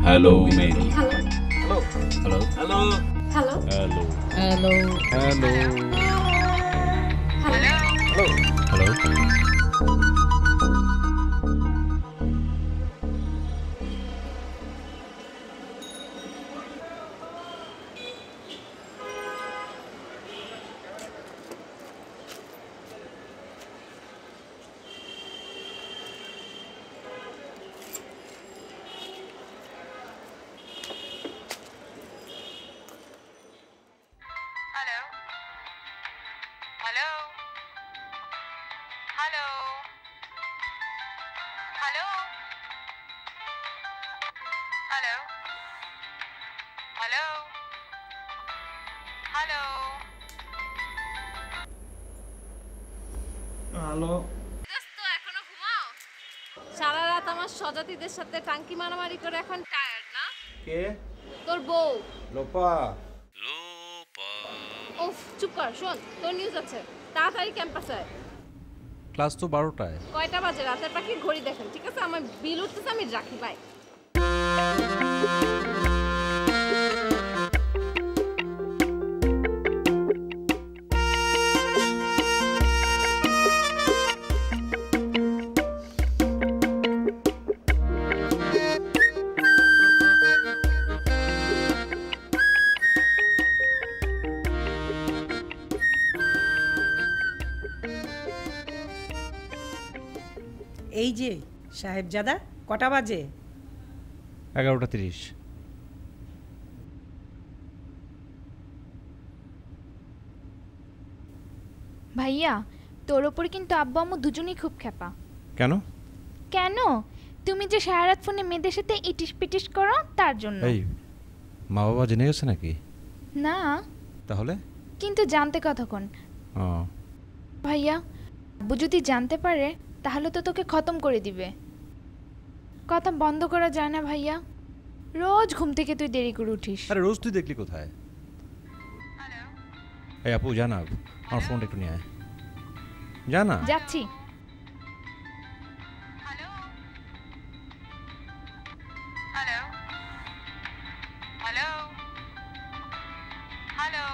Hello मेरी hello hello hello hello hello hello hello hello hello hello hello hello hello hello hello hello hello দোস্ত এখনো ঘুমাও? সারা রাত আমার স্বজাতিদের সাথে টাঙ্কি মারামারি করে এখন টায়ার্ড না? কে তোর বউ। লোপা উফ চুপ কর, শোন তোর নিউজ আছে, তাড়াতাড়ি ক্যাম্পাসে আয়। ক্লাস তো 12টায়। কয়টা বাজে? রাতের পাখি ঘড়ি দেখেন, ঠিক আছে? আমার বিল উঠতেছে, আমি রাখি, বাই। এই যে সাহেবজাদা, কটা বাজে? 11:30। ভাইয়া, তোর ওপর কিন্তু আব্বু আম্মু দুজনেই খুব খেপা। কেন? কেন? তুমি যে সারা রাত ফোনে মেয়েদের সাথে ইটিস পিটিস করো তার জন্য। এই মা বাবা জেনে গেছে নাকি? না, তাহলে কিন্তু জানতে কতক্ষণ। ও ভাইয়া, আব্বু যদি জানতে পারে তাহলে তো তোকে খতম করে দিবে। কথা বন্ধ করা যায় না ভাইয়া। রোজ ঘুম থেকে তুই দেরি করে উঠিস। আরে রোজ তুই দেখলি কোথায়? এই আপু জানা, আমার ফোনটা একটু নিয়ে আয়। জানা যাচ্ছি। Hello hello hello hello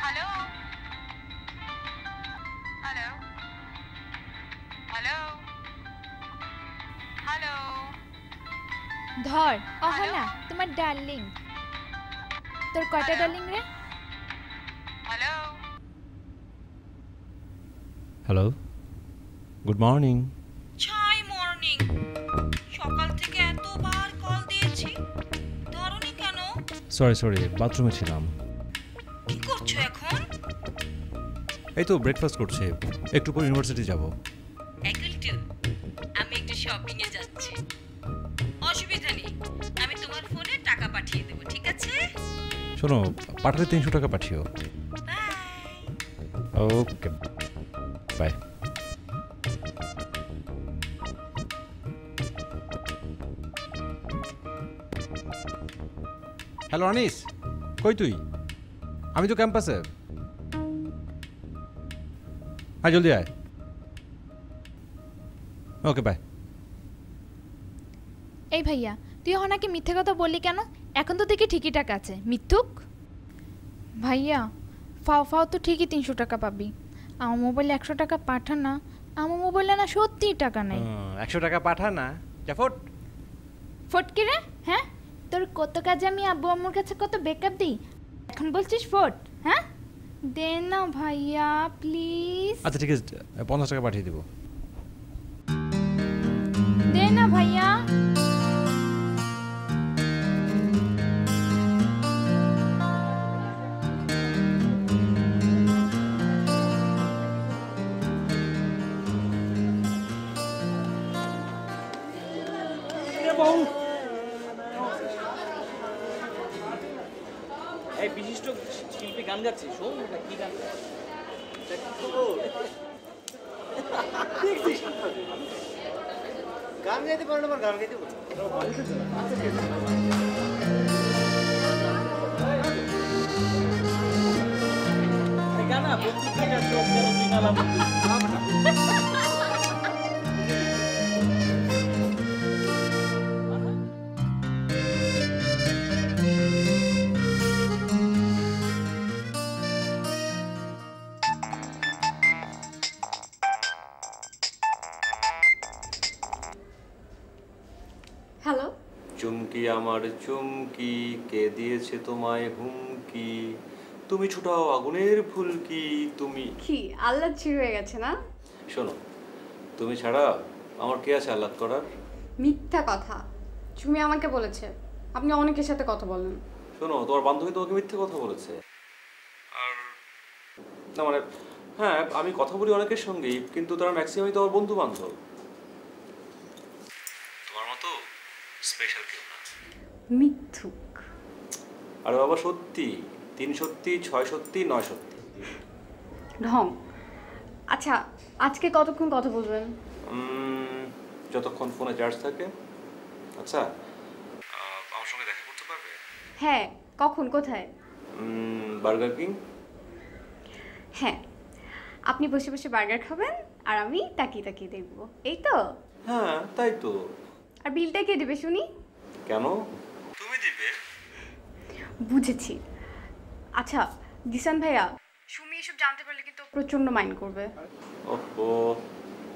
hello hello hello hello ধর অহনা, তোমার ডার্লিং। তোর কয়টা ডার্লিং রে? Hello hello, good morning. ছাই মর্নিং, সকাল থেকে এতবার কল দিয়েছি, ধরনি কেন? সরি বাথরুমে ছিলাম। কি করছো এখন? এই তো ব্রেকফাস্ট করছে, একটু পর ইউনিভার্সিটি যাব। একটু আমি একটু শপিং এ যাচ্ছি। অসুবিধা নেই, আমি তোমার ফোনে টাকা পাঠিয়ে দেবো, ঠিক আছে? শোনো, পাঠালে 300 টাকা পাঠিও। Bye. Okay bye. Hello Anis, কই তুই? আমি তো ক্যাম্পাসে। হ্যাঁ জলদি আয়। Okay bye. এই ভাইয়া, তুই অহনাকে মিথ্যে কথা বললি কেন? এখন তো দেখি ঠিকই টাকা আছে, মিথ্যুক। ভাইয়া, ফাও ফাও তো ঠিকই 300 টাকা পাবি। আমার মোবাইলে 100 টাকা পাঠা না। আমার মোবাইলে না সত্যিই টাকা নেই। 100 টাকা পাঠা না, জাফট। ফটকি রে, হ্যাঁ? তোর কত কাজে আমি আব্বু আম্মুর কাছে কত বেকআপ দিই, এখন বলছিস ফট? হ্যাঁ, দে না ভাইয়া প্লিজ। আচ্ছা ঠিক আছে, 50 টাকা পাঠিয়ে দেবো। দে না ভাইয়া। এই বিশিষ্ট শিল্পী গান গাচ্ছে, শোন এটা কি গান গান গাইতে পারো না, গান গাইতে পারো। এই গানা বন্ধু থেকে চোখ গেল দুই নালা বন্ধু। চুমকি আমার চুমকি, কে দিয়েছে তোমায় হুমকি, তুমি ছুটাও আগুনের ফুলকি, তুমি। কি আল্লাহ ছিড় হয়ে গেছে না? শোনো, তুমি ছাড়া আমার কে আছে আহ্লাদ করার? মিথ্যা কথা। তুমি আমাকে বলেছে আপনি অনেকের সাথে কথা বলেন। শোনো, তোমার বান্ধবী তোমাকে মিথ্যে কথা বলেছে। আর না মানে, হ্যাঁ আমি কথা বলি অনেকের সঙ্গেই, কিন্তু তারা ম্যাক্সিমামই তো আমার বন্ধু বান্ধব। তোমার মতো স্পেশাল কেউ না। মিথ্যুক। আরে বাবা সত্যি, 3 সত্যি, 6 সত্যি, 9 সত্যি। ঢং। আচ্ছা আজকে কতক্ষণ কথা বলবেন? যতক্ষণ ফোনে চার্জ থাকে। আচ্ছা, আমার সঙ্গে দেখা করতে পারবে? হ্যাঁ, কখন কোথায়? Burger king. হ্যাঁ, আপনি বসে বসে বার্গার খাবেন আর আমি তাকিয়ে তাকিয়ে দেখবো, এই তো? হ্যাঁ তাই তো। আর বিলটা কে দেবে শুনি? কেন, তুমি দিবে? বুঝেছি। আচ্ছা দিশান ভাইয়া, সুমি এসব জানতে পারলে কিন্তু প্রচন্ড মাইন্ড করবে। ওহো,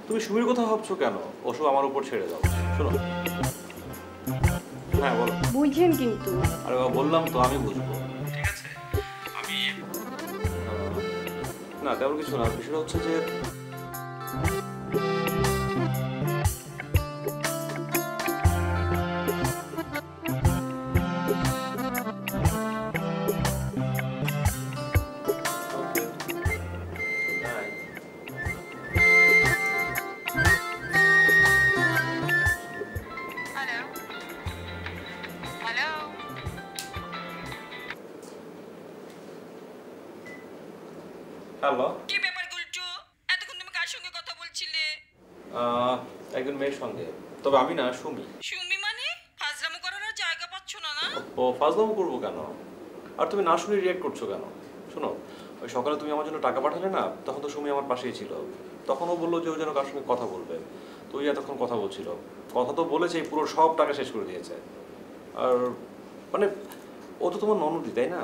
তুমি সুমির কথা ভাবছো কেন? ওসব আমার উপর ছেড়ে দাও। শোনো, হ্যাঁ বলো। বুঝেন কিন্তু। আরে বাবা বললাম তো, আমি বুঝবো। ঠিক আছে, আমি না তেমন কিছু না। বিষয়টা হচ্ছে যে হ্যালো হ্যালো হ্যালো, কি ব্যাপার গুলটু? এতক্ষণ তুমি কার সঙ্গে কথা বলছিলে? একজন মেয়ের সঙ্গে। তবে আমি না, সুমি। সুমি মানে? ফাজলামো করার আর জায়গা পাচ্ছ না না? ও ফাজলামো করবো কেন? আর তুমি না শুনে রিয়েক্ট করছো কেন? শোনো, ওই সকালে তুমি আমার জন্য টাকা পাঠালে না, তখন তো সুমি আমার পাশেই ছিল। তখন ও বললো যে ও যেন কার সঙ্গে কথা বলবে। তো ওই এতক্ষণ কথা বলছিল। কথা তো বলেছে, পুরো সব টাকা শেষ করে দিয়েছে। আর মানে ও তো তোমার ননদি, তাই না?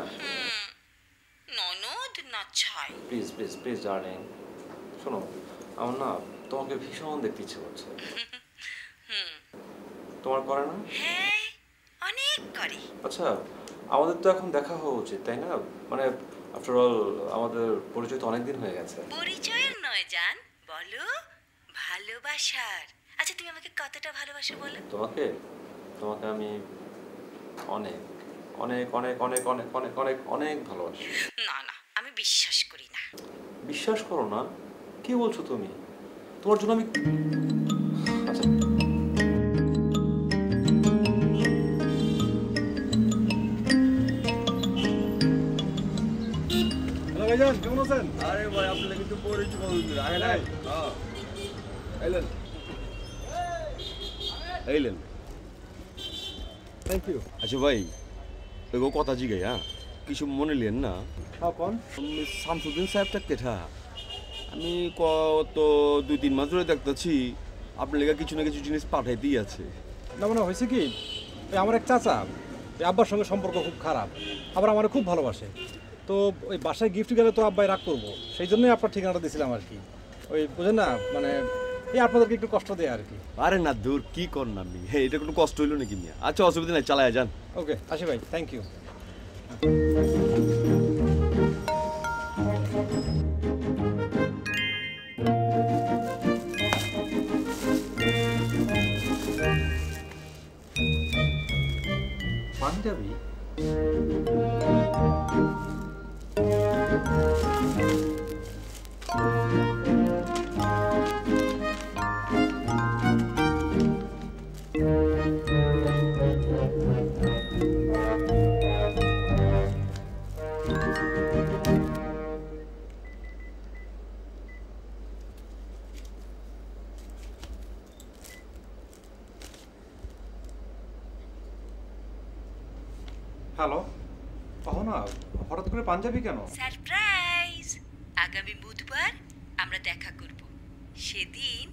ননদ না ছাই? প্লিজ প্লিজ প্লিজ ডার্লিং, শোনো, আমার না তোমাকে ভীষণ দেখতে ইচ্ছে করছে। তোমার করে না? হ্যাঁ, অনেক করে। আচ্ছা, আমাদের তো এখন দেখা হওয়া উচিত, তাই না? মানে আফটার অল আমাদের পরিচয় তো অনেকদিন হয়ে গেছে। পরিচয়ের নয় জান, বলো ভালোবাসার। আচ্ছা তুমি আমাকে কতটা ভালোবাসো বলো? তোমাকে তোমাকে আমি অনেক অনেক অনেক অনেক অনেক অনেক অনেক অনেক ভালোবাসি। না না, আমি বিশ্বাস করি না। বিশ্বাস করো না? কি বলছো তুমি? তোমার জন্য আমি আচ্ছা হ্যালো ভাইজান, কেমন আছেন? আরে ভাই আপনারা কিন্তু পরিচয় বলুন। আগে নাই। হ্যাঁ। এলেন। এলেন। Thank you. আচ্ছা ভাই, এগো কথা জিগাই হ্যাঁ? কিছু মনে নেন না? হ্যাঁ কোন? শামসুদ্দিন সাহেবটা কেঠা? আমি কত 2-3 মাস ধরে দেখতেছি আপনার লেগে কিছু না কিছু জিনিস পাঠাইতেই আছে। না মানে হয়েছে কি, ওই আমার এক চাচা, ওই আব্বার সঙ্গে সম্পর্ক খুব খারাপ, আবার আমার খুব ভালোবাসে। তো ওই বাসায় গিফট গেলে তো আব্বাই রাগ করবো, সেই জন্যই আপনার ঠিকানাটা দিয়েছিলাম আর কি। ওই বুঝেন না, মানে এই আপনাদেরকে একটু কষ্ট দেয় আর কি। আরে না দূর, কি কর না আমি, হ্যাঁ এটা কোনো কষ্ট হইলো নাকি মিয়া? আচ্ছা অসুবিধা নাই, চালায় যান। ওকে আসি ভাই, থ্যাংক ইউ। পাঞ্জাবি? হ্যালো, কহ না, হঠাৎ করে পাঞ্জাবি কেন? সারপ্রাইজ! আগামী বুধবার আমরা দেখা করব। সেদিন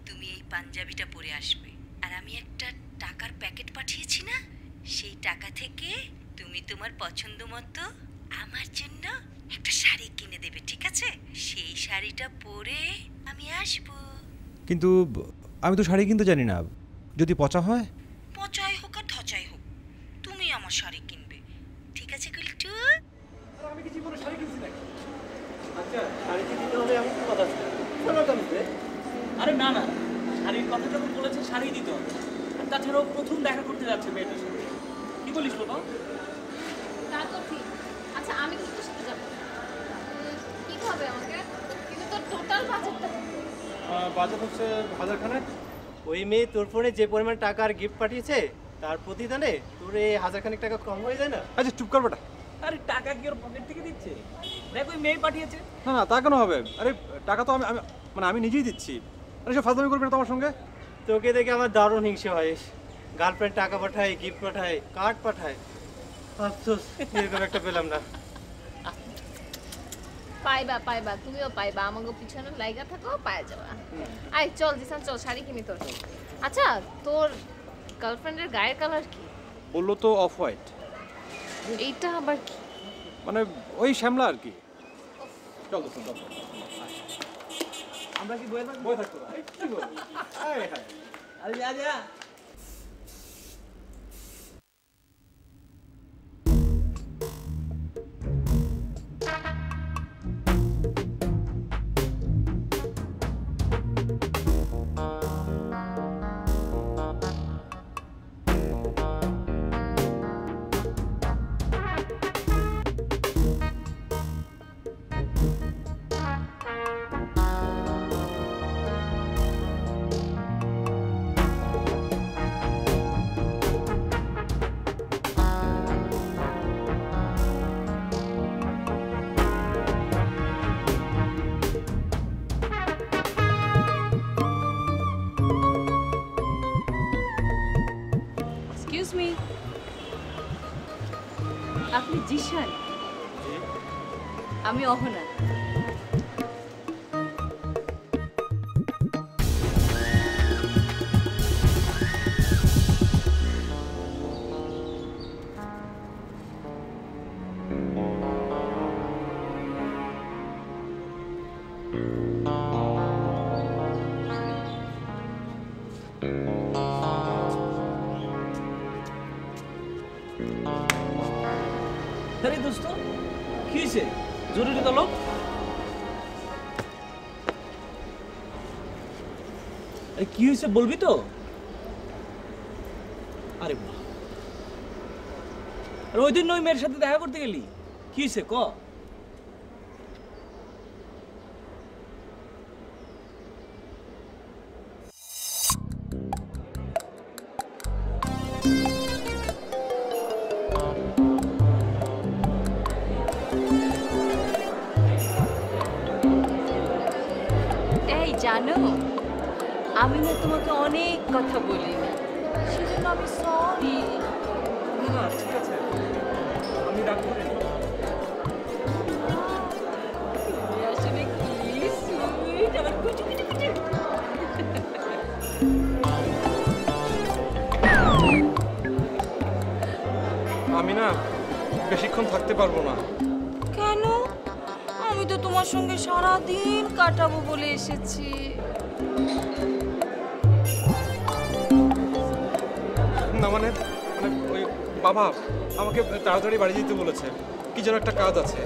তুমি এই পাঞ্জাবিটা পরে আসবে, আর আমি একটা টাকার প্যাকেট পাঠিয়েছি না, সেই টাকা থেকে তুমি তোমার পছন্দ মতো আমার জন্য একটা শাড়ি কিনে দেবে, ঠিক আছে? সেই শাড়িটা পরে আমি আসব। কিন্তু আমি তো শাড়ি কিনতে জানি না, যদি পচা হয়? পচাই হোক আর ধচাই শাড়ি কিনবে, ঠিক আছে কুলটু? আমি কি জীবনে শাড়ি কিনছি নাকি? আচ্ছা শাড়ি কি দিতে হবে এমন কি কথা আছে? শোনো কেমন? আরে না না, শাড়ির কথা যখন বলেছে শাড়ি দিতে হবে। আর তাছাড়াও প্রথম দেখা করতে যাচ্ছে মেয়েটার সাথে। কি বলিস বাবা? তা তো ঠিক। আচ্ছা আমি কিন্তু তোর সাথে যাবো। কি খাবে আমাকে? কিন্তু তোর টোটাল বাজেটটা বাজেট হচ্ছে 1000 ওই মেয়ে তোর ফোনে যে পরিমাণ টাকা আর গিফট পাঠিয়েছে তার প্রতিদানে তোর এই 1000 টাকা কম হয়ে যায় না? আচ্ছা চুপ কর বেটা। আরে টাকা কি ওর পকেট থেকে দিচ্ছে? দেখ ওই মেয়ে পাঠিয়েছে। না না তা কেন হবে? আরে টাকা তো আমি মানে আমি নিজেই দিচ্ছি। আরে সব ফাজলামি করবে না তোমার সঙ্গে? তোকে দেখে আমার দারুণ হিংসে হয়। গার্লফ্রেন্ড টাকা পাঠায়, গিফট পাঠায়, কার্ড পাঠায়। আফসোস এরকম একটা পেলাম না। পাইবা তুমিও পাইবা, আমাকে পিছনে লাইগা থাকো পায়ে যাবা। আয় চল জিসান চল শাড়ি কিনি তোর। আচ্ছা তোর গার্লফ্রেন্ডের গায়ের কালার কি? বললো তো অফ হোয়াইট। এইটা আবার কি? মানে ওই শ্যামলা আর কি। চল দোস্ত চল। আমরা কি বয়ে থাকবো? বই থাকতো না। এই কি বল? এই হাই। আরে যা যা। এক্সকিউজ মি, আপনি জিশান? আমি অহনা। আরে দোস্ত কি হয়েছে? জরুরি তলব? আরে কি হয়েছে বলবি তো? আরে বাহ, আর ওই দিন ওই মেয়ের সাথে দেখা করতে গেলি, কি হয়েছে ক? এই জানো, আমি না তোমাকে অনেক কথা বলি না, সেজন্য আমি সরি। না ঠিক আছে, আমি রাগ করি না। আসলে কি সুইট, আমার কুচু কুচু কুচু। আমি না বেশিক্ষণ থাকতে পারবো না। কেন? আমি তো তোমার সঙ্গে সারা দিন কাটাবো বলে এসেছি। না মানে মানে ওই বাবা আমাকে তাড়াতাড়ি বাড়ি যেতে বলেছে, কি যেন একটা কাজ আছে।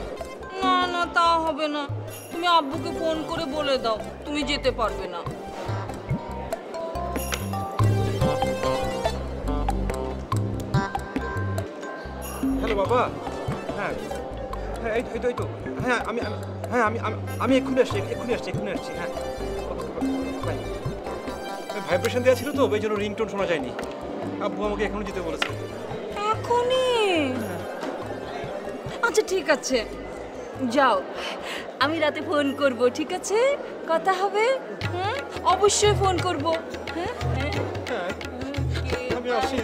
না না, তা হবে না। তুমি আব্বুকে ফোন করে বলে দাও তুমি যেতে পারবে না। হ্যালো বাবা। হ্যাঁ হ্যাঁ এই তো হ্যাঁ আমি এক্ষুনি আসছি হ্যাঁ বাই। ভাইব্রেশন দেওয়া ছিল তো ওই জন্য রিংটোন শোনা যায়নি। আব্বু আমাকে এখনো যেতে বলেছে। এখনই? আচ্ছা ঠিক আছে, যাও। আমি রাতে ফোন করব, ঠিক আছে? কথা হবে। হুম, অবশ্যই ফোন করব। হ্যাঁ হ্যাঁ আমি আসি।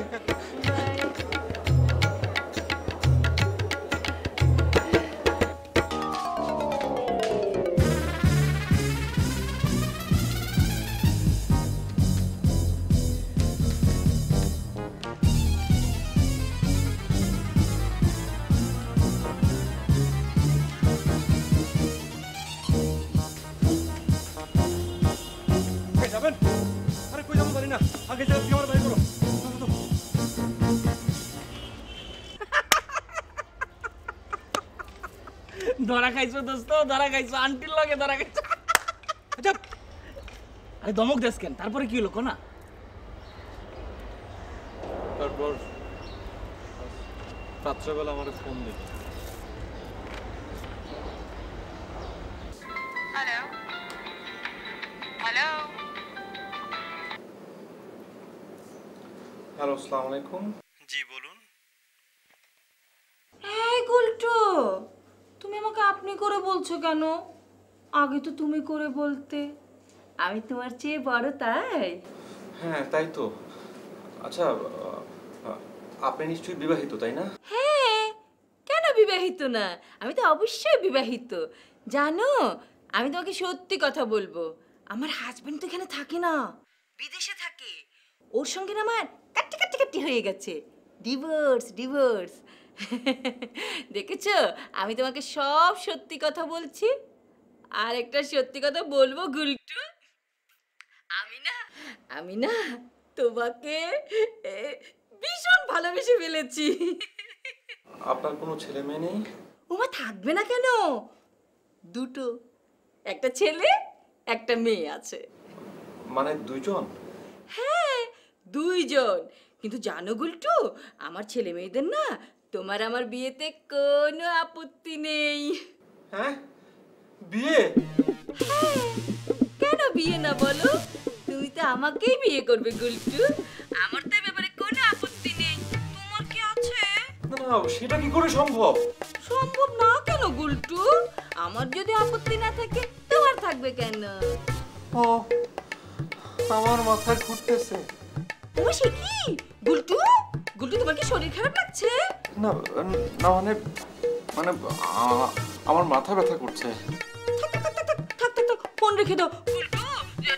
যাবেন? আরে কই যাবো জানি না, আগে যা তুই আমার বাড়ি করো। ধরা খাইছো দোস্ত, ধরা খাইছো, আন্টির লগে ধরা খাইছো। আচ্ছা আরে দমক দেশ কেন, তারপরে কি হলো না? তারপর রাত্রেবেলা আমার ফোন দিল। হ্যালো হ্যালো হ্যালো, আসসালামু আলাইকুম। জি বলুন। এই গুলটু, তুমি আমাকে আপনি করে বলছো কেন? আগে তো তুমি করে বলতে। আমি তোমার চেয়ে বড় তাই? হ্যাঁ তাই তো। আচ্ছা আপনি নিশ্চয়ই বিবাহিত তাই না? হ্যাঁ, কেন বিবাহিত না? আমি তো অবশ্যই বিবাহিত। জানো, আমি তোমাকে সত্যি কথা বলবো, আমার হাজবেন্ড তো এখানে থাকে না, বিদেশে থাকে। ওর সঙ্গে না আমার কাটি হয়ে গেছে, ডিভোর্স। দেখেছো, আমি তোমাকে সব সত্যি কথা বলছি। আর একটা সত্যি কথা বলবো গুলটু, আমি না তোমাকে ভীষণ ভালোবেসে ফেলেছি। আপনার কোনো ছেলে মেয়ে নেই? ওমা থাকবে না কেন, দুটো, একটা ছেলে একটা মেয়ে আছে। মানে দুইজন? হ্যাঁ, দুইজন। কিন্তু জানো গুলটু, আমার ছেলে মেয়েদের না তোমার আমার বিয়েতে কোনো আপত্তি নেই। হ্যাঁ, বিয়ে? হ্যাঁ, কেন বিয়ে না বলো? তুমি তো আমাকেই বিয়ে করবে গুলটু, আমার তো এই ব্যাপারে কোনো আপত্তি নেই। তোমার কি আছে? না না, সেটা কি করে সম্ভব? সম্ভব না কেন গুলটু? আমার যদি আপত্তি না থাকে তোমার থাকবে কেন? ও, আমার মাথা ঘুরতেছে। ও সে কি গুলটু, তোমার কি শরীর খারাপ লাগছে? না না, মানে আমার মাথা ব্যথা করছে। থাক ফোন রেখে দাও গুলটু,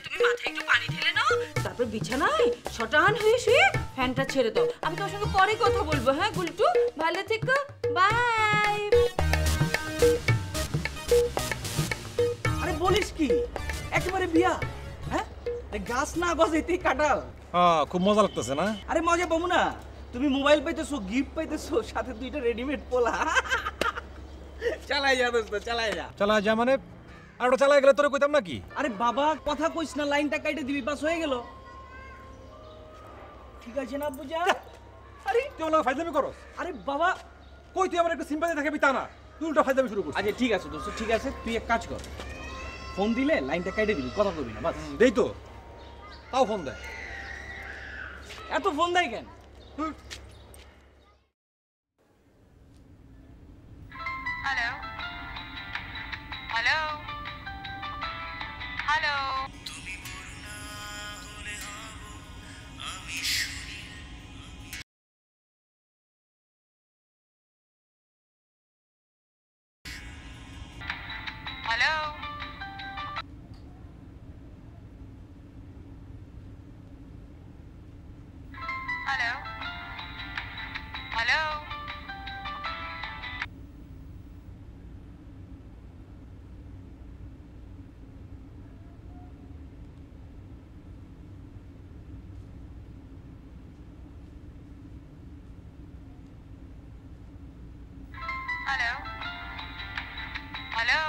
তুমি মাথায় একটু পানি ঢেলে নাও, তারপর বিছানায় শটান হয়ে শুয়ে ফ্যানটা ছেড়ে দাও। আমি তোমার সঙ্গে পরে কথা বলবো। হ্যাঁ গুলটু, ভালো থেকো, বাই। আরে বলিস কি, একেবারে বিয়া? হ্যাঁ, গাছ না গজাইতেই কাটাল। খুব মজা লাগতেছে না? আরে মজা পাবো না, তুমি মোবাইল পাইতেছো, গিফট পাইতেছো, সাথে দুইটা রেডিমেড পোলা। চালাই যা দোস্ত, চালাই যা। চালা যা মানে? আর ওটা চালাই গেলে তোরে কইতাম নাকি? আরে বাবা কথা কইস না, লাইনটা কাইটে দিবি, পাস হয়ে গেল। ঠিক আছে না বুঝা? আরে তুই আমার ফাইজলামি করস? আরে বাবা কই তুই আমার একটু সিম্পাথি দেখাবি তা না, তুই উল্টা ফাইজলামি শুরু করছিস। আচ্ছা ঠিক আছে দোস্ত, ঠিক আছে, তুই এক কাজ কর, ফোন দিলে লাইনটা কাইটে দিবি, কথা কবি না বাস। দেই তো, তাও ফোন দেয়। এত ফোন দেয় কেন? Hello hello hello hello hello hello hello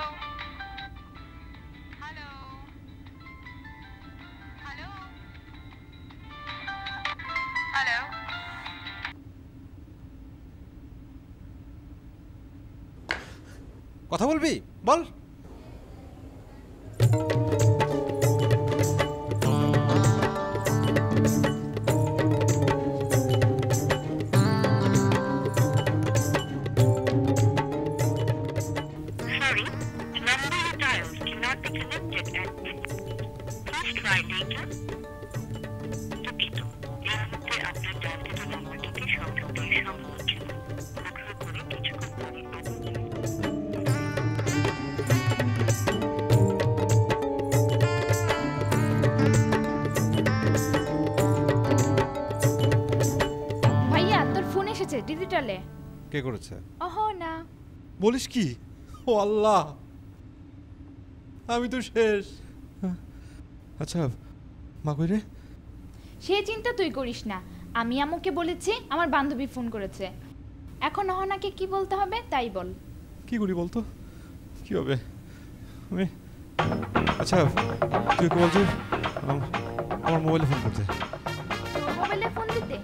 hello hello hello hello কথা বলবি? বল। Sorry, the number you dialed cannot be connected at please try later. দুঃখিত, এই মুহূর্তে আপনার ডায়ালকৃত নম্বরটিতে সংযোগ দিয়ে সম্ভব হচ্ছে না। অনুগ্রহ করে কিছুক্ষণ পরে ভাইয়া তোর ফোন এসেছে ডিজিটালে। কে করেছে? ওহো না। বলিস কি? ও আল্লাহ, আমি তো শেষ। আচ্ছা মা কই রে? সে চিন্তা তুই করিস না, আমি আম্মুকে বলেছি আমার বান্ধবী ফোন করেছে। এখন অহনাকে কি বলতে হবে তাই বল। কি করি বলতো? কি হবে আমি আচ্ছা তুই কি বলছিস আমার মোবাইলে ফোন করতে মোবাইলে ফোন দিতে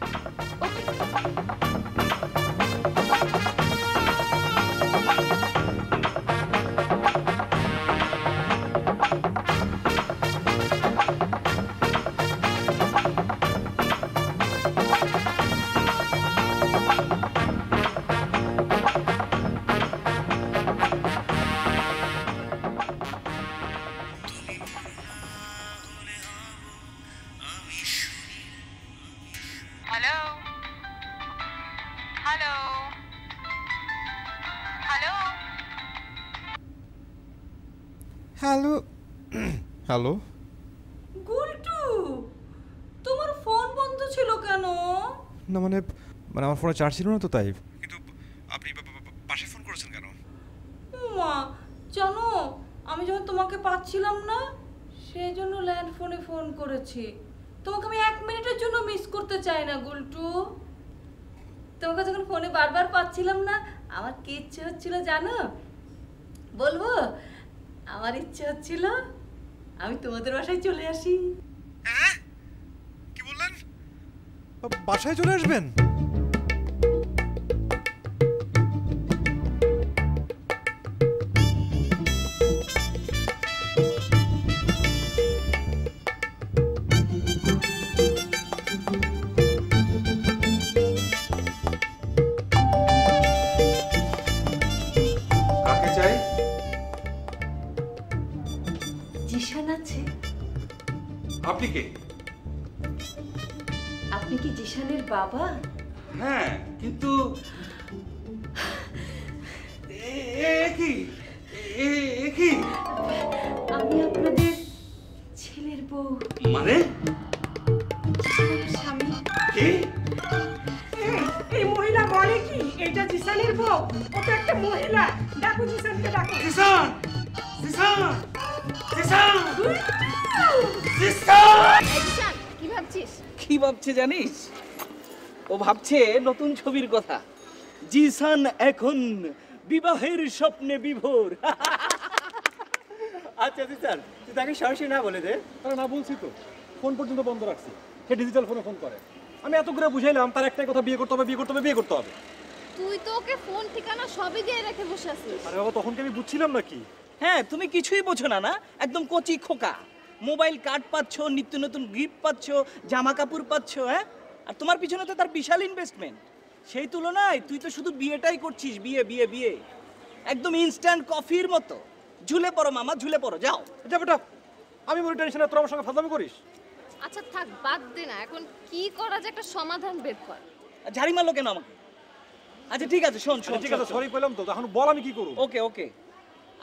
হ্যালো হ্যালো গুলটু তোমার ফোন বন্ধ ছিল কেন? না মানে আমার ফোনে চার্জ ছিল না তো তাই। কিন্তু আপনি পাশে ফোন করেছেন কেন? মা জানো আমি যখন তোমাকে পাচ্ছিলাম না সেই জন্য ল্যান্ড ফোনে ফোন করেছি। তোমাকে আমি 1 মিনিটের জন্য মিস করতে চাই না গুলটু। তোমাকে যখন ফোনে বারবার পাচ্ছিলাম না আমার কি ইচ্ছে হচ্ছিল জানো? বলবো? আমার ইচ্ছে হচ্ছিল আমি তোমাদের বাসায় চলে আসি। হ্যাঁ কি বললেন? বাসায় চলে আসবেন? কাকে চাই? জিশান আছে। আপনি কে? আপনি কি জিশানের বাবা? হ্যাঁ কিন্তু কি আমি আপনাদের ছেলের বউ। মানে জিশানের স্বামী। কি? এই মহিলা বলে কি এটা জিসানের বউ? ও তো একটা মহিলা। ডাকো জিসানকে ডাকো। জিসান জিসান জিসান জিসান কি ভাবছিস? কি ভাবছে জানিস? ও ভাবছে নতুন ছবির কথা। জিসান এখন বিবাহের স্বপ্নে বিভোর। আচ্ছা জিসান তুই তাকে সরাসরি না বলে দে। আরে না বলছি তো, ফোন পর্যন্ত বন্ধ রাখছি। সে ডিজিটাল ফোনে ফোন করে। আমি এত করে বুঝাইলাম তার একটাই কথা, বিয়ে করতে হবে বিয়ে করতে হবে বিয়ে করতে হবে। তুই তো ওকে ফোন ঠিকানা সবই দিয়ে রেখে বসে আছিস। আরে বাবা তখন কি আমি বুঝছিলাম নাকি? হ্যাঁ তুমি কিছুই বোঝো না না, একদম কচি খোকা। মোবাইল কার্ড পাচ্ছ, নিত্য নতুন গিফট পাচ্ছ, জামা কাপড় পাচ্ছ, হ্যাঁ? আর তোমার পিছনে তো তার বিশাল ইনভেস্টমেন্ট। সেই তুলনায় তুই তো শুধু বিয়েটাই করছিস, বিয়ে বিয়ে বিয়ে। একদম ইনস্ট্যান্ট কফির মতো। ঝুলে পড়ো মামা, ঝুলে পড়ো, যাও। যা বেটা, আমি মনে টেনশনে তোর আমার সঙ্গে ফাজলামি করিস। আচ্ছা থাক বাদ দে না, এখন কি করা যায় একটা সমাধান বের কর। ঝাড়ি মারলো কেন আমাকে? আচ্ছা ঠিক আছে, শোন শোন। ঠিক আছে সরি কইলাম তো, এখন বল আমি কি করব? ওকে ওকে।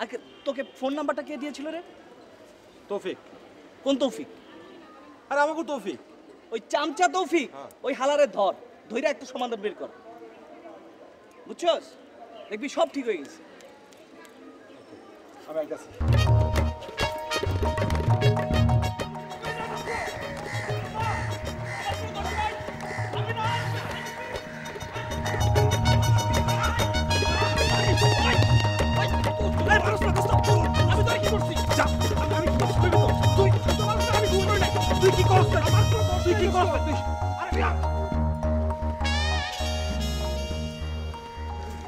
আগে তোকে ফোন নাম্বারটা কে দিয়েছিল রে? তৌফিক। কোন তৌফিক? আরে আমাকে তৌফিক। ওই চামচা তৌফিক। ওই হালারে ধর, ধইরা একটা সমাধান বের কর। বুঝছস? দেখবি সব ঠিক হয়ে গেছে। আমি আইতাছি।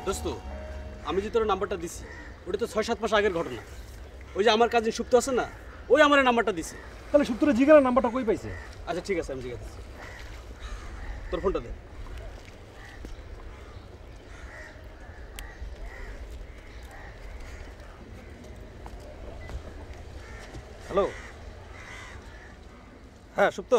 দোস্ত আমি যে তোর নাম্বারটা দিছি ওটা তো 6-7 মাস আগের ঘটনা। ওই যে আমার কাজিন সুপ্ত আছে না, ওই আমার নাম্বারটা দিছে। তাহলে সুপ্তরে জিগার নাম্বারটা কই পাইছে? আচ্ছা ঠিক আছে আমি জিজ্ঞাসা তোর ফোনটা দে। হ্যালো, হ্যাঁ সুপ্ত।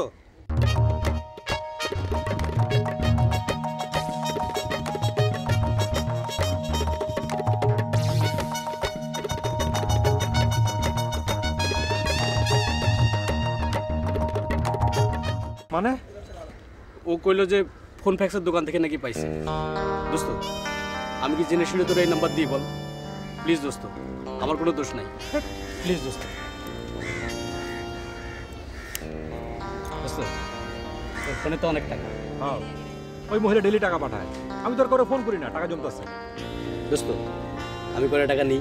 মানে ও কইলো যে ফোন ফ্যাক্সের দোকান থেকে নাকি পাইছে। দোস্ত আমি কি জেনে শুনে তোর এই নাম্বার দিই বল প্লিজ দোস্ত, আমার কোনো দোষ নাই। প্লিজ দোস্ত। দোস্ত তোর ফোনে তো অনেক টাকা। হ্যাঁ ওই মহিলা ডেইলি টাকা পাঠায়, আমি তোর করে ফোন করি না, টাকা জমতেছে। দোস্ত আমি করে টাকা নিই,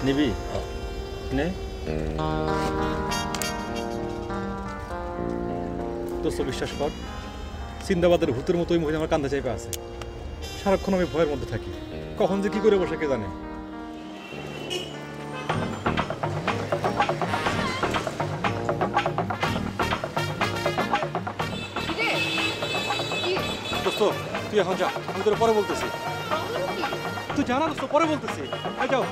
নিবি নে দোস্ত বিশ্বাস কর সিন্দাবাদের ভূতের মতো ওই মহিলা আমার কান্দা চাইপে আছে সারাক্ষণ আমি ভয়ের মধ্যে থাকি কখন যে কি করে বসে কে জানে দোস্ত তুই এখন যা আমি তোর পরে বলতেছি তুই জানা দোস্ত পরে বলতেছি যাও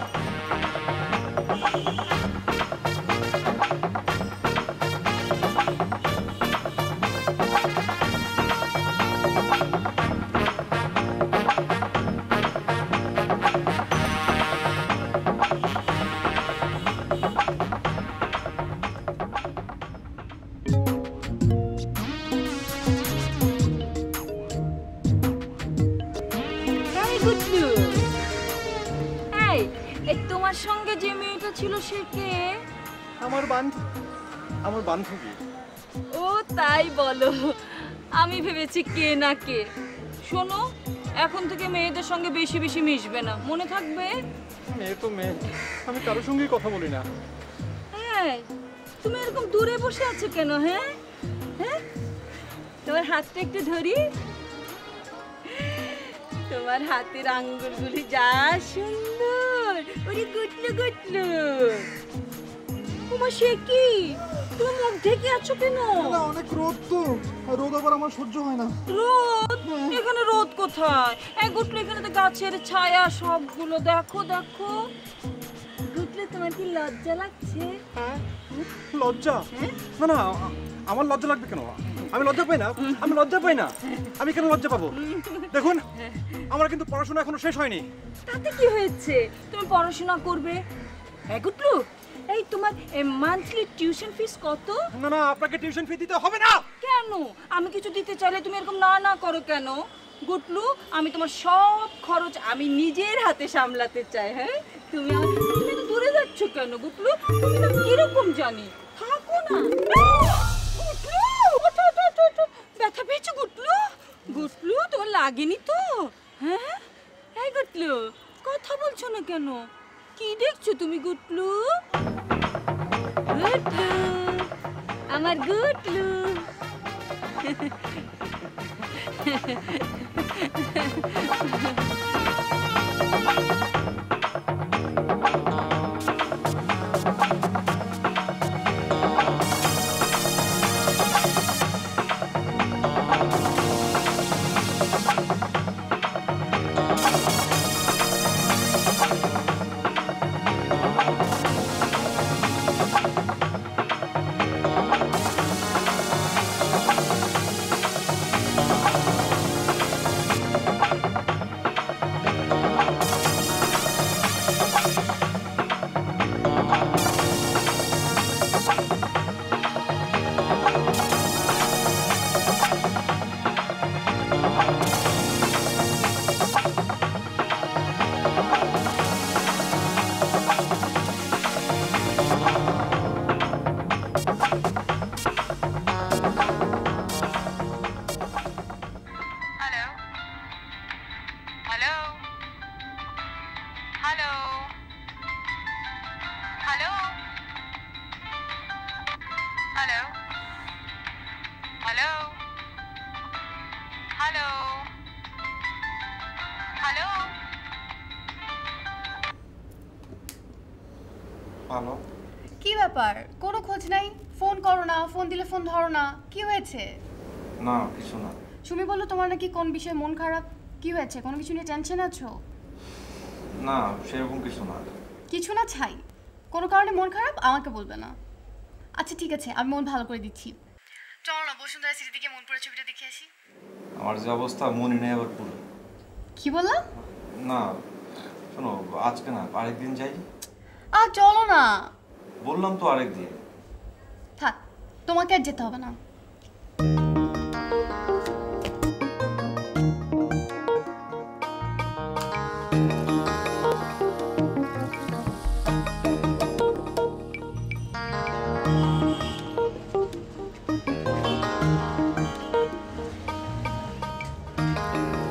তোমার সঙ্গে যে মেয়েটা ছিল সে কে? আমার বান্ধবী। ও তাই বলো, আমি ভেবেছি কে না কে। শোনো, এখন থেকে মেয়েদের সঙ্গে বেশি বেশি মিশবে না, মনে থাকবে? মেয়ে তো মেয়ে, আমি কারোর সঙ্গেই কথা বলি না। হ্যাঁ, তুমি এরকম দূরে বসে আছো কেন? হ্যাঁ হ্যাঁ, তোমার হাতটা একটু ধরি। তোমার হাতের আঙ্গুলগুলি যা সুন্দর, ওরে গুটলু গুটলু। তোমার সে কি, তুমি মুখ ঢেকে আছো কেন? অনেক রোদ তো, রোদ আবার আমার সহ্য হয় না। রোদ? এখানে রোদ কোথায়? এই গুটলু, এখানে তো গাছের ছায়া সবগুলো। দেখো দেখো গুটলু, তোমার কি লজ্জা লাগছে? লজ্জা? না না, আমার লজ্জা লাগবে কেন? আমি লজ্জা পাই না, আমি লজ্জা পাই না। আমি কেন লজ্জা পাবো? দেখুন, আমার কিন্তু পড়াশোনা এখনো শেষ হয়নি। তাতে কি হয়েছে? তুমি পড়াশোনা করবে। হ্যাঁ গুটলু, এই তোমার মান্থলি টিউশন ফিস কত? না না, আপনাকে টিউশন ফি দিতে হবে না। কেন? আমি কিছু দিতে চাইলে তুমি এরকম না না করো কেন? গুটলু, আমি তোমার সব খরচ আমি নিজের হাতে সামলাতে চাই। হ্যাঁ, তুমি তো দূরে যাচ্ছ কেন গুটলু? তুমি না কিরকম জানি, থাকো না। গুটলু, ব্যথা পেয়েছো গুটলু? গুটলু, তোমার লাগেনি তো? হ্যাঁ, এই গুটলু, কথা বলছো না কেন? কি দেখছো তুমি গুটলু? গুটলু, আমার গুটলু। কি ব্যাপার? কোনো খোঁজ নাই? ফোন করো না, ফোন দিলে ফোন ধরো না, কি হয়েছে? না কিছু না। সুমি বললো তোমার নাকি কোন বিষয়ে মন খারাপ। কি হয়েছে? কোনো কিছু নিয়ে টেনশন আছো? না সেরকম কিছু না। কিছু না ছাই, কোনো কারণে মন খারাপ আমাকে বলবে না। আচ্ছা ঠিক আছে, আমি মন ভালো করে দিচ্ছি। চলো না বসুন্ধরা সিটি থেকে মন পড়ে ছবিটা দেখে আসি। আমার যে অবস্থা, মনে নেই আবার পুরো। কি বললা? না শোনো, আজকে না, আরেকদিন যাই। চলো না। বললাম তো আরেকদিন। থাক, তোমাকে আর যেতে হবে না।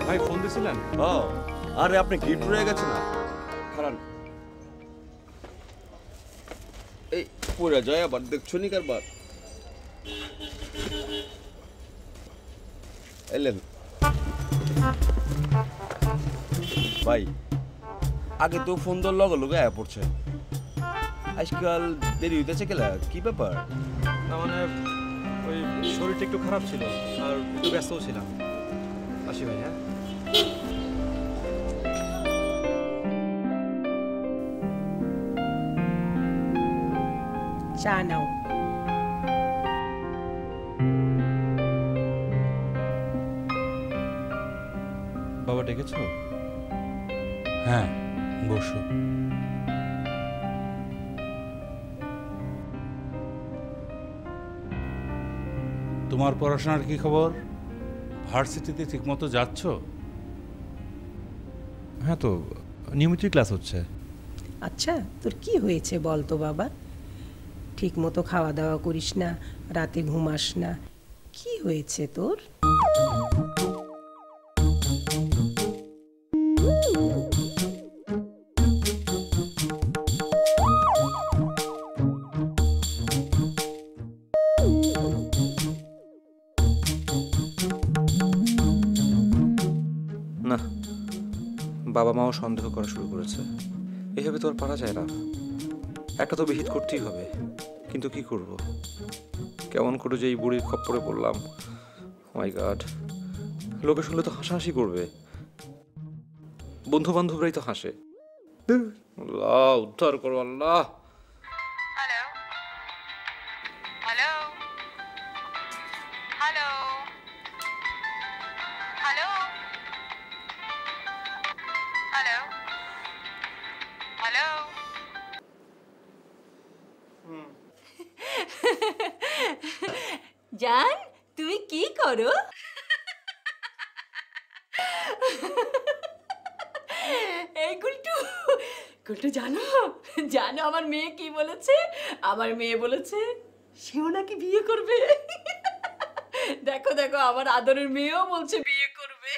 ভাই ফোন দিছিলেন? আরে আপনি গিফট রয়ে গেছে না? খারাপ। পড়ে যায় আবার, দেখছো নি কারবার। এলেন ভাই, আগে তো ফোন তোর লগে লগে আয়া পড়ছে, আজকাল দেরি হইতেছে কেলা, কি ব্যাপার? না মানে ওই শরীরটা একটু খারাপ ছিল আর একটু ব্যস্তও ছিলাম। আসি ভাই, হ্যাঁ। চা নাও। বাবা ডেকেছো? হ্যাঁ, বসো। তোমার পড়াশোনার কি খবর? ভার্সিটিতে ঠিকমতো যাচ্ছ? হ্যাঁ, তো নিয়মিতই ক্লাস হচ্ছে। আচ্ছা, তোর কি হয়েছে বল তো বাবা? ঠিক মতো খাওয়া দাওয়া করিস না, রাতে ঘুমাস না, কি হয়েছে তোর? না, বাবা মাও সন্দেহ করা শুরু করেছে। এভাবে তো আর পারা যায় না, একটা তো বিহিত করতেই হবে। কিন্তু কি করব? কেমন করে যে এই বুড়ির খপ্পরে পড়লাম। মাই গড, লোকে শুনলে তো হাসাহাসি করবে, বন্ধু বান্ধবরাই তো হাসে। আল্লাহ উদ্ধার করো Allah. Hello hello hello hello hello hello. জান, তুমি কি করো? এই গুলটু, গুলটু জানো জানো আমার মেয়ে কি বলেছে? আমার মেয়ে বলেছে সেও নাকি বিয়ে করবে। দেখো দেখো, আমার আদরের মেয়েও বলছে বিয়ে করবে।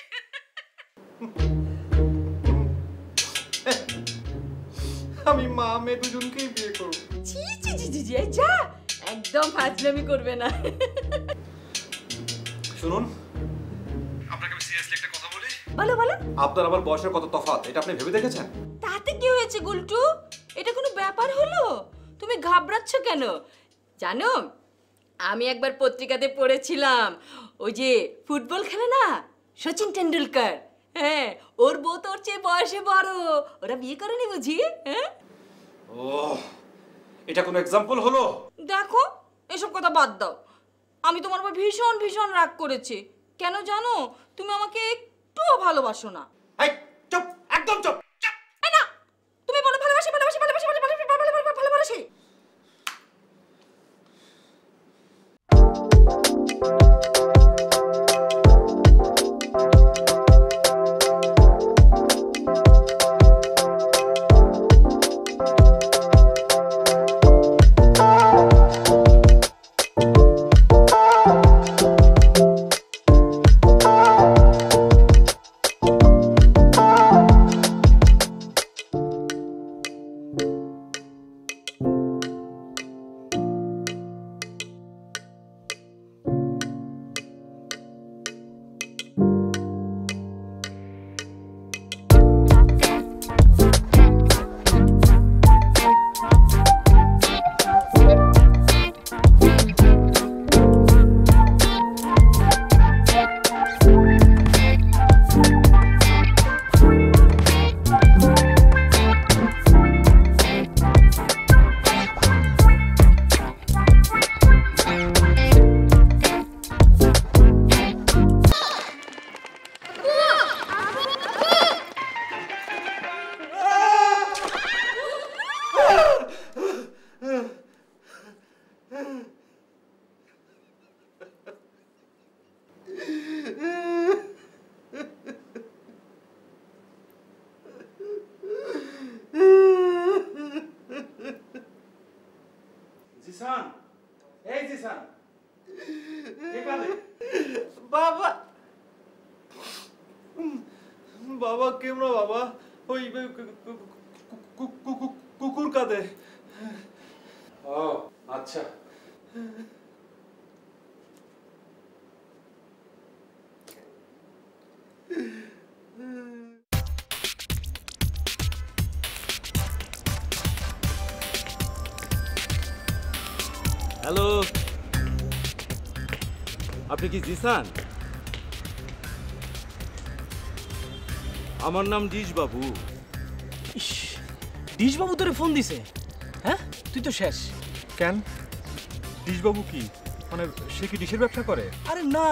আমি মা মেয়ে দুজনকেই বিয়ে করব। ছি ছি ছি ছি, এই যা, একদম ফাজলামি করবে না। শুনুন, আপনাকে আমি সিরিয়াসলি একটা কথা বলি। বলো বলো। আপনার আমার বয়সের কত তফাৎ, এটা আপনি ভেবে দেখেছেন? তাতে কি হয়েছে গুলটু? এটা কোনো ব্যাপার হলো? তুমি ঘাবড়াচ্ছ কেন? জানো, আমি একবার পত্রিকাতে পড়েছিলাম, ওই যে ফুটবল খেলে না সচিন টেন্ডুলকার, হ্যাঁ, ওর বউ তোর চেয়ে বয়সে বড়, ওরা বিয়ে করেনি বুঝি? হ্যাঁ। ও, এটা কোনো এক্সাম্পল হলো? দেখো, এসব কথা বাদ দাও। আমি তোমার উপর ভীষণ ভীষণ রাগ করেছি। কেন জানো? তুমি আমাকে একটুও ভালোবাসো না। এই চুপ, একদম চুপ। এই না, তুমি বলো ভালোবাসি ভালোবাসি ভালোবাসি ভালোবাসি ভালোবাসি। জিসান, এই জিসান, কে কাঁদে? বাবা, বাবা কেমন বাবা? ওই কুকুর কাঁদে। ও আচ্ছা হ্যালো, আপনি কি জিসান? আমার নাম ডিশ বাবু। ডিশ বাবু তোরে ফোন দিছে? হ্যাঁ, তুই তো শেষ। কেন? ডিশবাবু কি মানে সে কি ডিশের ব্যবসা করে? আরে না,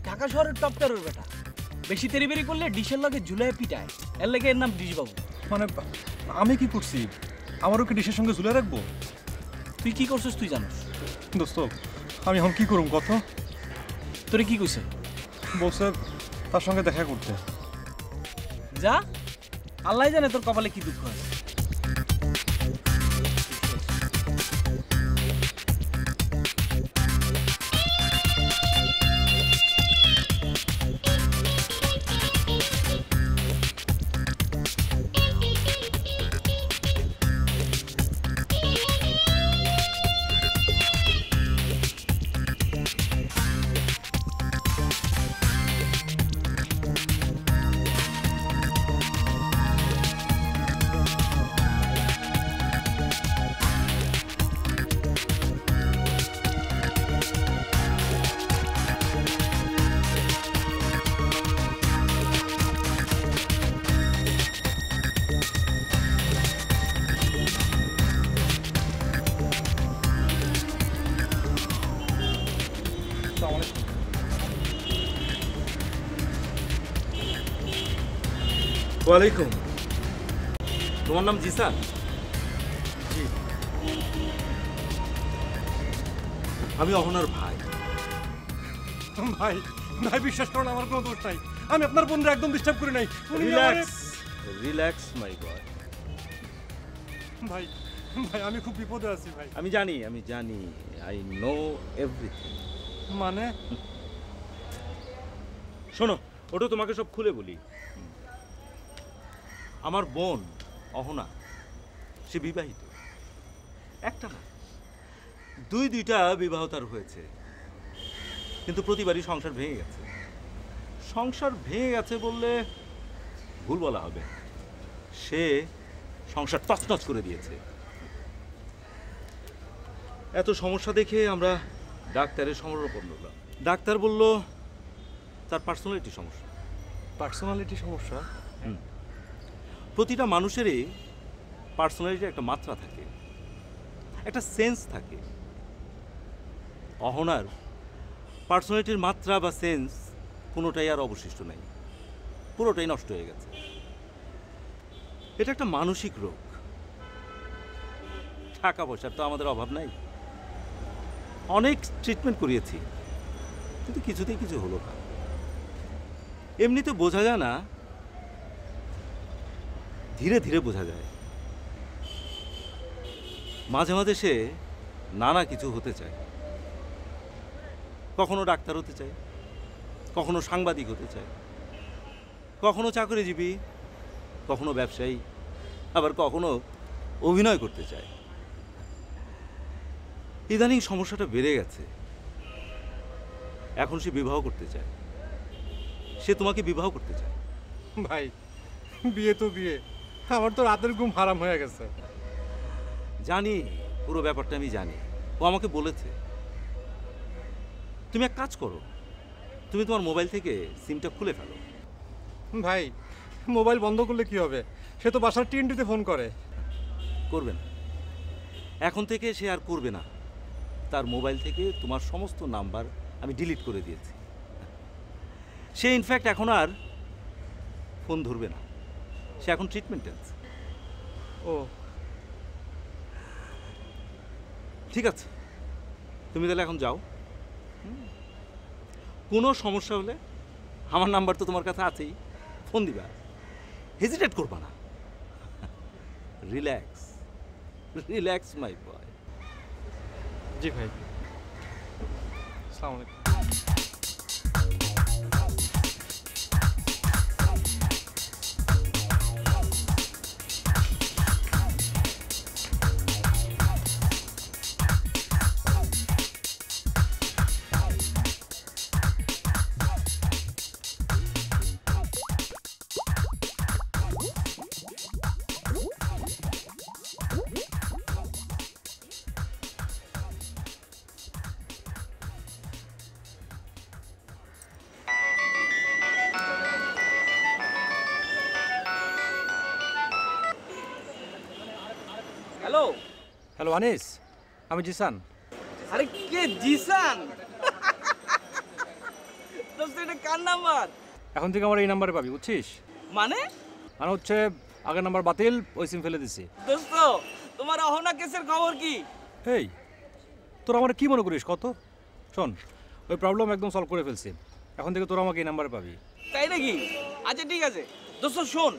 ঢাকা শহরের টপ টেরোর বেটা। বেশি তেরিবেরি করলে ডিশের লগে ঝুলায় পিটায়, এর লাগে এর নাম ডিশ বাবু। মানে আমি কি করছি? আমারও কি ডিশের সঙ্গে ঝুলে রাখবো? তুই কি করছিস তুই জানিস? দোস্ত আমি এখন কি করুম কথা? তোরে কি কইছে? বলছে তার সঙ্গে দেখা করতে। যা, আল্লাহ জানে তোর কপালে কি দুঃখ আছে। ওয়ালাইকুম। তোমার নাম জিসান? জি। আমি অহনার ভাই। ভাই ভাই বিশ্বাস করুন আমার কোনো দোষ নাই, আমি আপনার বোনরা একদম ডিস্টার্ব করি নাই। রিল্যাক্স রিল্যাক্স মাই বয়। ভাই ভাই আমি খুব বিপদে আছি ভাই। আমি জানি আই নো এভরিথিং। মানে শোনো, ওটা তোমাকে সব খুলে বলি। আমার বোন অহনা, সে বিবাহিত। একটা না, দুইটা বিবাহ তার হয়েছে, কিন্তু প্রতিবারই সংসার ভেঙে গেছে। সংসার ভেঙে গেছে বললে ভুল বলা হবে, সে সংসার তছনছ করে দিয়েছে। এত সমস্যা দেখে আমরা ডাক্তারের শরণাপন্ন হলাম। ডাক্তার বলল তার পার্সোনালিটি সমস্যা। পার্সোনালিটি সমস্যা? প্রতিটা মানুষেরই পার্সোনালিটির একটা মাত্রা থাকে, একটা সেন্স থাকে। অহনার পার্সোনালিটির মাত্রা বা সেন্স কোনোটাই আর অবশিষ্ট নাই, পুরোটাই নষ্ট হয়ে গেছে। এটা একটা মানসিক রোগ। টাকা পয়সার তো আমাদের অভাব নাই, অনেক ট্রিটমেন্ট করিয়েছি, কিন্তু কিছুতেই কিছু হলো না। এমনিতে বোঝা যায় না, ধীরে ধীরে বোঝা যায়। মাঝে মাঝে সে নানা কিছু হতে চায়, কখনো ডাক্তার হতে চায়, কখনো সাংবাদিক হতে চায়, কখনো চাকরিজীবী, কখনো ব্যবসায়ী, আবার কখনো অভিনয় করতে চায়। ইদানিং সমস্যাটা বেড়ে গেছে। এখন সে বিবাহ করতে চায়, সে তোমাকে বিবাহ করতে চায়। ভাই বিয়ে তো বিয়ে, আমার তো রাতের ঘুম হারাম হয়ে গেছে। জানি, পুরো ব্যাপারটা আমি জানি, ও আমাকে বলেছে। তুমি এক কাজ করো, তুমি তোমার মোবাইল থেকে সিমটা খুলে ফেলো। ভাই মোবাইল বন্ধ করলে কি হবে? সে তো বাসার টিএনটিতে ফোন করে। করবে না, এখন থেকে সে আর করবে না। তার মোবাইল থেকে তোমার সমস্ত নাম্বার আমি ডিলিট করে দিয়েছি। সে ইনফ্যাক্ট এখন আর ফোন ধরবে না, সে এখন ট্রিটমেন্টে আছে। ও ঠিক আছে, তুমি তাহলে এখন যাও। কোনো সমস্যা হলে আমার নাম্বার তো তোমার কাছে আছেই, ফোন দিবা, হেজিটেট করবা না। রিল্যাক্স রিল্যাক্স মাই বয়। জি ভাই, আসসালামু আলাইকুম। হ্যালো হ্যালো আনিস, আমি জিসান। আরে কে জিসান? দোস্ত এটা কার নাম্বার? এখন থেকে আমার এই নাম্বারে পাবি, বুঝছিস? মানে মানে হচ্ছে আগের নাম্বার বাতিল, ওই সিম ফেলে দিছি। দোস্ত তোমার অহনা কেসের খবর কি? এই তোরা আমার কি মনে করিস কত? শোন, ওই প্রবলেম একদম সলভ করে ফেলছি। এখন থেকে তোরা আমাকে এই নাম্বারে পাবি। তাই নাকি? আচ্ছা ঠিক আছে দোস্ত, শোন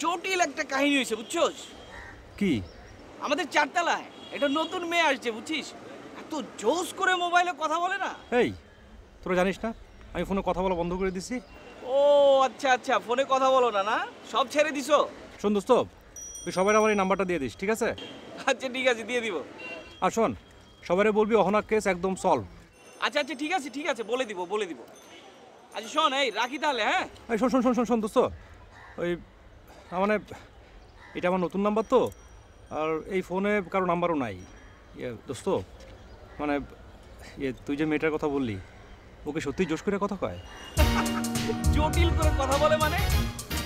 জটিল একটা কাহিনী হয়েছে বুঝছস? কি? আমাদের চারতলায় এটা নতুন মেয়ে আসছে বুঝছিস, এত জোস করে মোবাইলে কথা বলে না। এই তোরা জানিস না আমি ফোনে কথা বলা বন্ধ করে দিছি? ও আচ্ছা আচ্ছা, ফোনে কথা বলো না, না সব ছেড়ে দিছো? শোন দোস্ত, তুই সবাই আমার এই নাম্বারটা দিয়ে দিস, ঠিক আছে? আচ্ছা ঠিক আছে, দিয়ে দিব। আর শোন, সবাই বলবি অহনা কেস একদম সলভ। আচ্ছা আচ্ছা ঠিক আছে, বলে দিব বলে দিব। আচ্ছা শোন, এই রাখি তাহলে। হ্যাঁ এই শোন শোন শোন শোন শোন দোস্ত, ওই মানে এটা আমার নতুন নাম্বার তো, আর এই ফোনে কারো নাম্বারও নাই। দোস্ত মানে তুই যে মেয়েটার কথা বললি, ওকে সত্যি জোশ করে কথা কয়? জটিল করে কথা বলে মানে?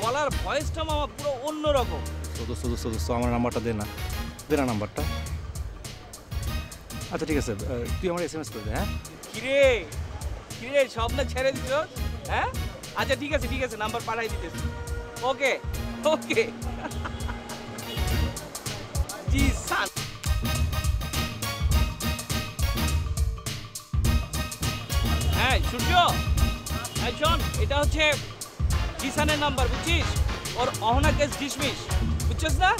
গলার ভয়েসটা মামা পুরো অন্যরকম। দোস্ত দোস্ত দোস্ত আমার নাম্বারটা দে না, দে না নাম্বারটা। আচ্ছা ঠিক আছে, তুই আমার SMS করে দে। হ্যাঁ কিরে কিরে, সব না ছেড়ে দিছ? হ্যাঁ আচ্ছা ঠিক আছে, নাম্বার পাঠাই দিতেছি। ওকে ওকে জিসান। হ্যাঁ সূর্য, হ্যাঁ শোন, এটা হচ্ছে জিসানের নাম্বার বুঝছিস? ওর অহনা কেস ডিসমিস, বুঝছিস না?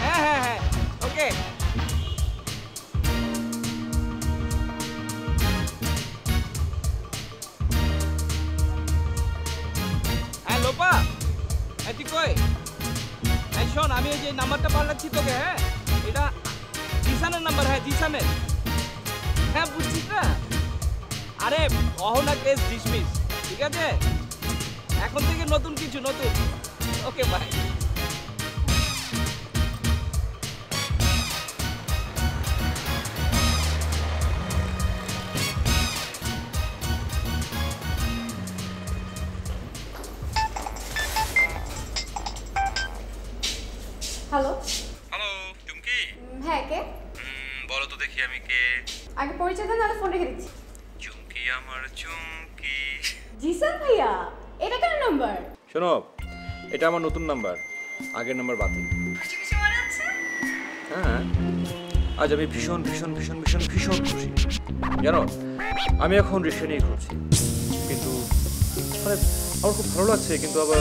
হ্যাঁ হ্যাঁ হ্যাঁ ওকে। হ্যাঁ লোপা, হ্যাঁ তুই কই? হ্যাঁ শোন, আমি এই যে নাম্বারটা পাল্টাচ্ছি তোকে। হ্যাঁ এটা জিসানের নাম্বার। হ্যাঁ জিসানের। হ্যাঁ বুঝছিস না? আরে অহনা কেস ডিসমিস, ঠিক আছে? এখন থেকে নতুন কিছু, নতুন। ওকে বাই। হ্যালো হ্যালো চুমকি। হ্যাঁ কে? বলো তো দেখি আমি কে। আগে পরিচয় দেন, নাহলে ফোন রেখে দিচ্ছি। চুমকি আমার চুমকি। জিসান ভাইয়া, এটা কার নাম্বার? শোনো, এটা আমার নতুন নাম্বার, আগের নাম্বার বাতিল। হ্যাঁ আজ আমি ভীষণ ভীষণ ভীষণ ভীষণ ভীষণ খুশি। জানো, আমি এখন রিক্সা নিয়ে ঘুরছি, কিন্তু মানে আমার খুব ভালো লাগছে, কিন্তু আবার